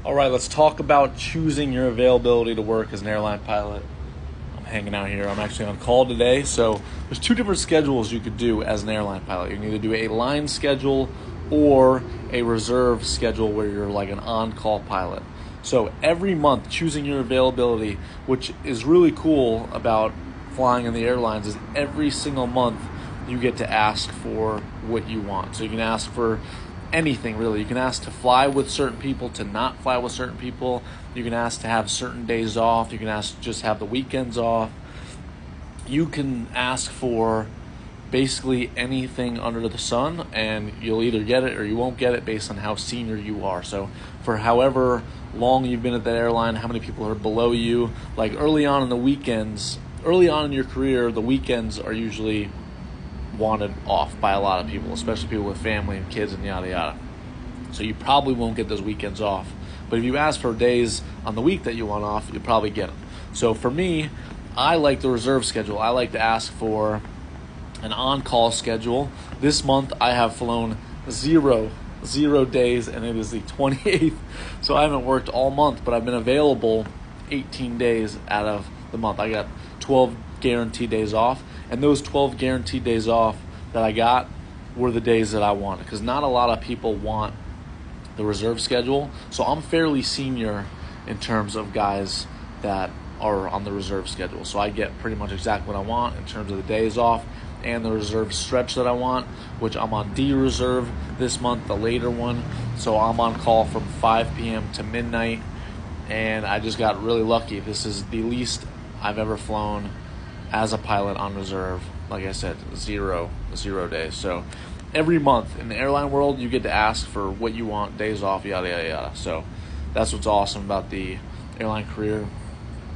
All right, let's talk about choosing your availability to work as an airline pilot. I'm hanging out here. I'm actually on call today. So there's two different schedules you could do as an airline pilot. You can either do a line schedule or a reserve schedule where you're like an on-call pilot. So every month, choosing your availability, which is really cool about flying in the airlines, is every single month you get to ask for what you want. So you can ask for anything really. You can ask to fly with certain people, to not fly with certain people. You can ask to have certain days off. You can ask to just have the weekends off. You can ask for basically anything under the sun, and you'll either get it or you won't get it based on how senior you are. So for however long you've been at that airline, how many people are below you, like early on in the weekends, early on in your career, the weekends are usually wanted off by a lot of people, especially people with family and kids and yada yada. So you probably won't get those weekends off. But if you ask for days on the week that you want off, you'll probably get them. So for me, I like the reserve schedule. I like to ask for an on-call schedule. This month I have flown zero days, and it is the 28th. So I haven't worked all month, but I've been available 18 days out of the month. I got 12 guaranteed days off, and those 12 guaranteed days off that I got were the days that I wanted, because not a lot of people want the reserve schedule. So I'm fairly senior in terms of guys that are on the reserve schedule. So I get pretty much exactly what I want in terms of the days off and the reserve stretch that I want, which I'm on D reserve this month, the later one. So I'm on call from 5 p.m. to midnight, and I just got really lucky. This is the least I've ever flown as a pilot on reserve. Like I said, zero days. So every month in the airline world, you get to ask for what you want, days off, yada, yada, yada. So that's what's awesome about the airline career.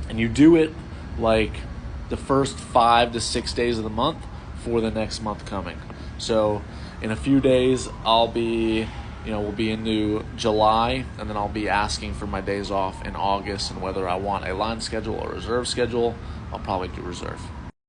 And you do it like the first 5 to 6 days of the month for the next month coming. So in a few days, we'll be into July, and then I'll be asking for my days off in August, and whether I want a line schedule or reserve schedule, I'll probably do reserve.